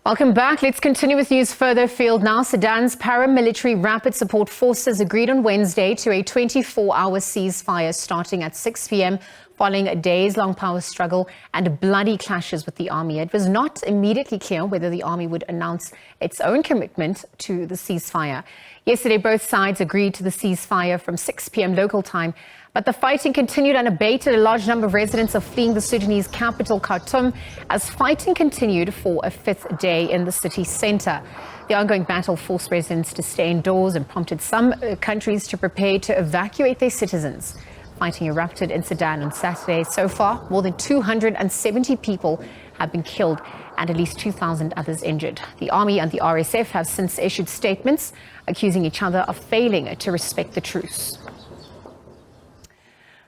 Welcome back. Let's continue with news further afield now. Sudan's paramilitary rapid support forces agreed on Wednesday to a 24-hour ceasefire starting at 6 p.m. following a days-long power struggle and bloody clashes with the army. It was not immediately clear whether the army would announce its own commitment to the ceasefire. Yesterday, both sides agreed to the ceasefire from 6 p.m. local time. But the fighting continued unabated. A large number of residents are fleeing the Sudanese capital, Khartoum, as fighting continued for a fifth day in the city center. The ongoing battle forced residents to stay indoors and prompted some countries to prepare to evacuate their citizens. Fighting erupted in Sudan on Saturday. So far, more than 270 people have been killed and at least 2,000 others injured. The army and the RSF have since issued statements accusing each other of failing to respect the truce.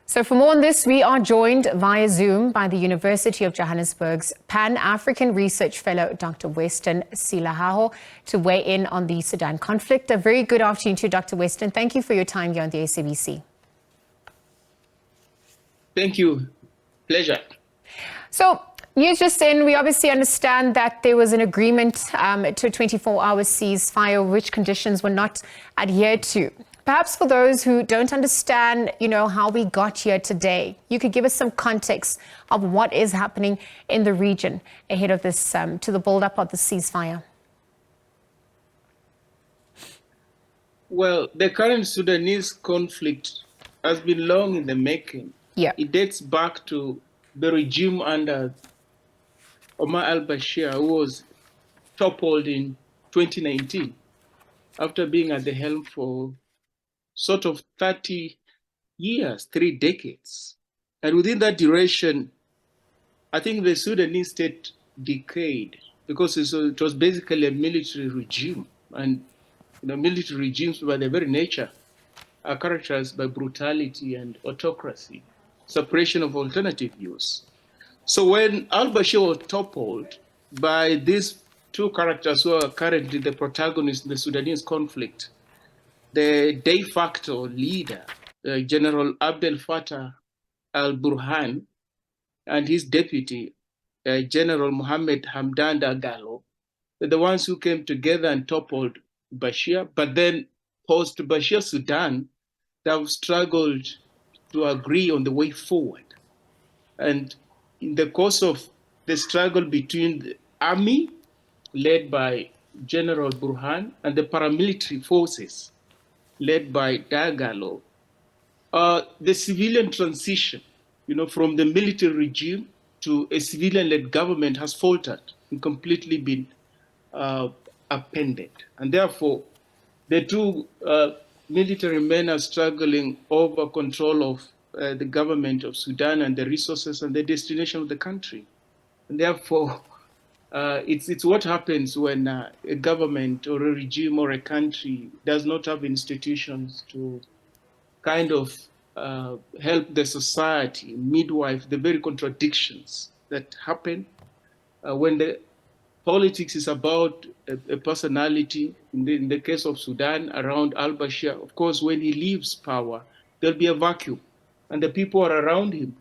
So for more on this, we are joined via Zoom by the University of Johannesburg's Pan-African Research Fellow, Dr. Westen Shilaho, to weigh in on the Sudan conflict. A very good afternoon to you, Dr. Westen. Thank you for your time here on the SABC. Thank you. Pleasure. So, news just in, we obviously understand that there was an agreement to a 24-hour ceasefire, which conditions were not adhered to. Perhaps for those who don't understand, how we got here today, you could give us some context of what is happening in the region ahead of this, to the build-up of the ceasefire. Well, the current Sudanese conflict has been long in the making. Yeah. It dates back to the regime under Omar al-Bashir, who was toppled in 2019 after being at the helm for sort of 30 years, 3 decades. And within that duration, I think the Sudanese state decayed because it was basically a military regime. And military regimes by their very nature are characterized by brutality and autocracy, suppression of alternative views. So when al-Bashir was toppled by these two characters who are currently the protagonists in the Sudanese conflict, the de facto leader, General Abdel Fattah al-Burhan, and his deputy, General Mohammed Hamdan Dagalo, the ones who came together and toppled Bashir. But then post-Bashir Sudan, they have struggled to agree on the way forward. And in the course of the struggle between the army, led by General Burhan, and the paramilitary forces, led by Dagalo, the civilian transition, from the military regime to a civilian-led government has faltered and completely been upended. And therefore, the two military men are struggling over control of the government of Sudan and the resources and the destination of the country. And therefore, it's what happens when a government or a regime or a country does not have institutions to kind of help the society midwife the very contradictions that happen when the politics is about a personality. In the case of Sudan, around al-Bashir, of course, when he leaves power, there'll be a vacuum, and the people are around him.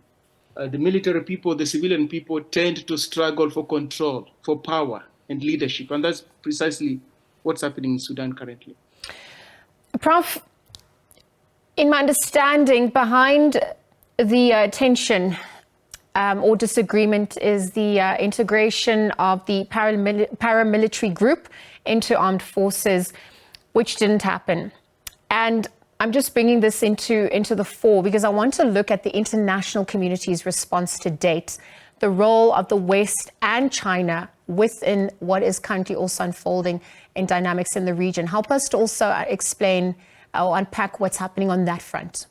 The military people, the civilian people tend to struggle for control, for power and leadership. And that's precisely what's happening in Sudan currently. Prof, in my understanding, behind the tension or disagreement is the integration of the paramilitary group into armed forces, which didn't happen. And I'm just bringing this into the fore because I want to look at the international community's response to date, the role of the West and China within what is currently also unfolding in dynamics in the region. Help us to also explain or unpack what's happening on that front.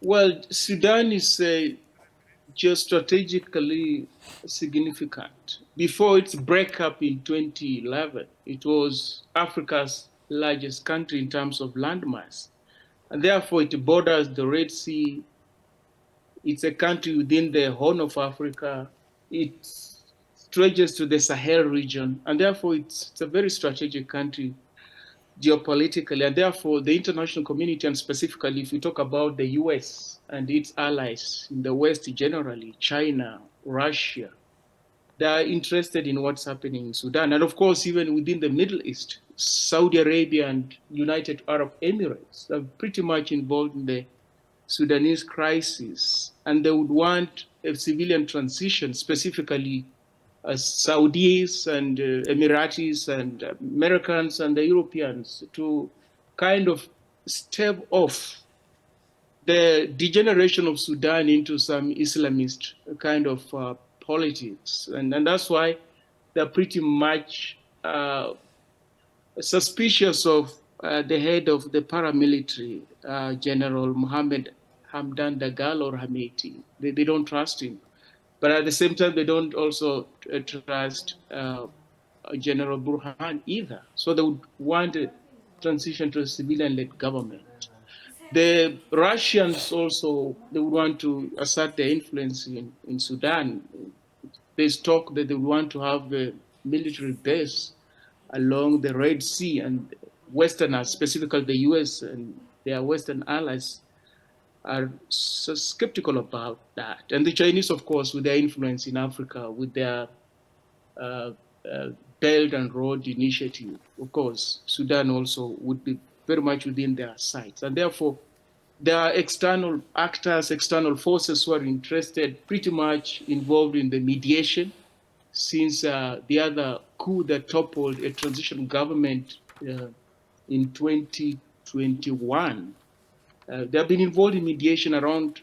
Well, Sudan is geostrategically significant. Before its breakup in 2011, it was Africa's largest country in terms of landmass. And therefore, it borders the Red Sea. It's a country within the Horn of Africa. It stretches to the Sahel region. And therefore, it's a very strategic country geopolitically. And therefore, the international community, and specifically if we talk about the US and its allies in the West generally, China, Russia, They are interested in what's happening in Sudan. And of course, even within the Middle East, Saudi Arabia and United Arab Emirates are pretty much involved in the Sudanese crisis. And they would want a civilian transition, specifically Saudis and Emiratis and Americans and the Europeans, to kind of stave off the degeneration of Sudan into some Islamist kind of politics. And that's why they're pretty much suspicious of the head of the paramilitary, General Mohammed Hamdan Dagalo or Hameti. They don't trust him. But at the same time, they don't also trust General Burhan either. So they would want a transition to a civilian-led government. The Russians also, they would want to assert their influence in Sudan. There's talk that they want to have a military base along the Red Sea, and Westerners, specifically the US and their Western allies, are so skeptical about that. And the Chinese, of course, with their influence in Africa, with their Belt and Road Initiative, of course, Sudan also would be very much within their sights. And therefore, there are external actors, external forces who are interested, pretty much involved in the mediation, since the other coup that toppled a transition government in 2021. They have been involved in mediation around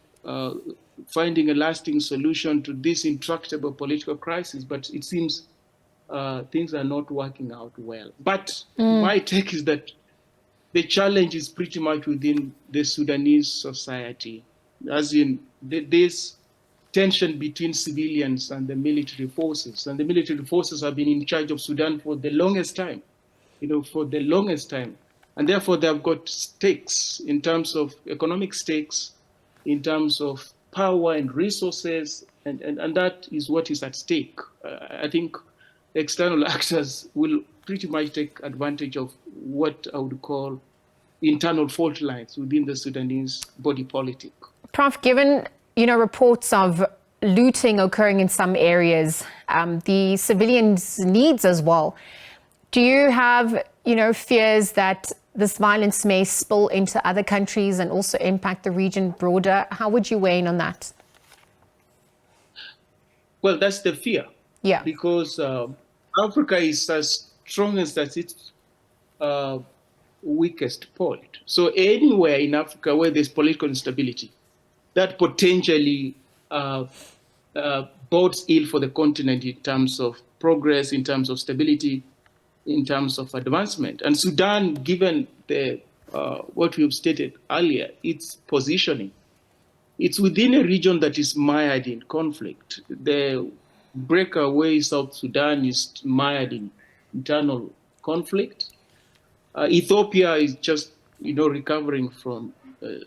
finding a lasting solution to this intractable political crisis, but it seems things are not working out well. But my take is that the challenge is pretty much within the Sudanese society, as in this tension between civilians and the military forces. And the military forces have been in charge of Sudan for the longest time, And therefore, they have got stakes in terms of economic stakes, in terms of power and resources, and that is what is at stake. I think external actors will pretty much take advantage of what I would call internal fault lines within the Sudanese body politic. Prof, given reports of looting occurring in some areas, the civilians' needs as well, do you have fears that this violence may spill into other countries and also impact the region broader? How would you weigh in on that? Well, that's the fear. Yeah. Because Africa is as strong as its weakest point. So anywhere in Africa where there's political instability, that potentially bodes ill for the continent in terms of progress, in terms of stability, in terms of advancement. And Sudan, given the what we've stated earlier, its positioning, it's within a region that is mired in conflict. The breakaway South Sudan is mired in internal conflict. Ethiopia is just, recovering from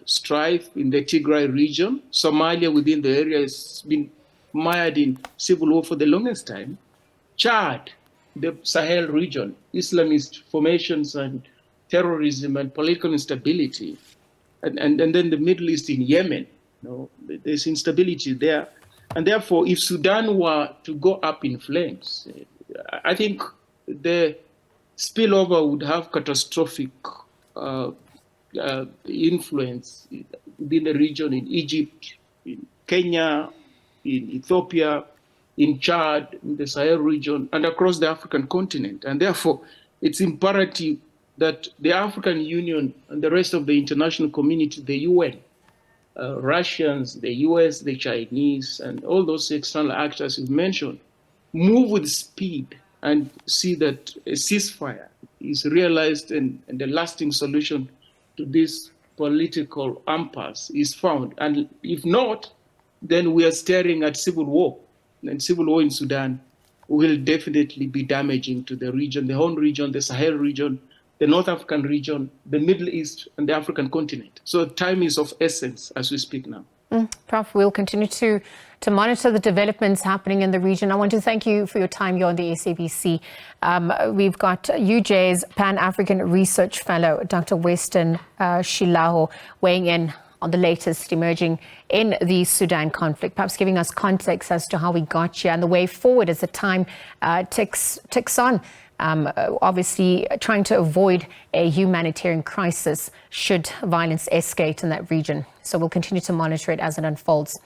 strife in the Tigray region. Somalia within the area has been mired in civil war for the longest time. Chad, the Sahel region, Islamist formations and terrorism and political instability. And then the Middle East in Yemen, there's instability there. And therefore, if Sudan were to go up in flames, I think the spillover would have catastrophic influence within the region, in Egypt, in Kenya, in Ethiopia, in Chad, in the Sahel region, and across the African continent. And therefore, it's imperative that the African Union and the rest of the international community, the UN, Russians, the US, the Chinese, and all those external actors you've mentioned, move with speed and see that a ceasefire is realized and a lasting solution to this political impasse is found. And if not, then we are staring at civil war. And civil war in Sudan will definitely be damaging to the region, the whole region, the Sahel region, the North African region, the Middle East, and the African continent. So time is of essence as we speak now. Prof, we'll continue to monitor the developments happening in the region. I want to thank you for your time here on the SABC. We've got UJ's Pan-African Research Fellow, Dr. Westen Shilaho, weighing in on the latest emerging in the Sudan conflict, perhaps giving us context as to how we got here and the way forward as the time ticks on. Obviously trying to avoid a humanitarian crisis should violence escalate in that region. So we'll continue to monitor it as it unfolds.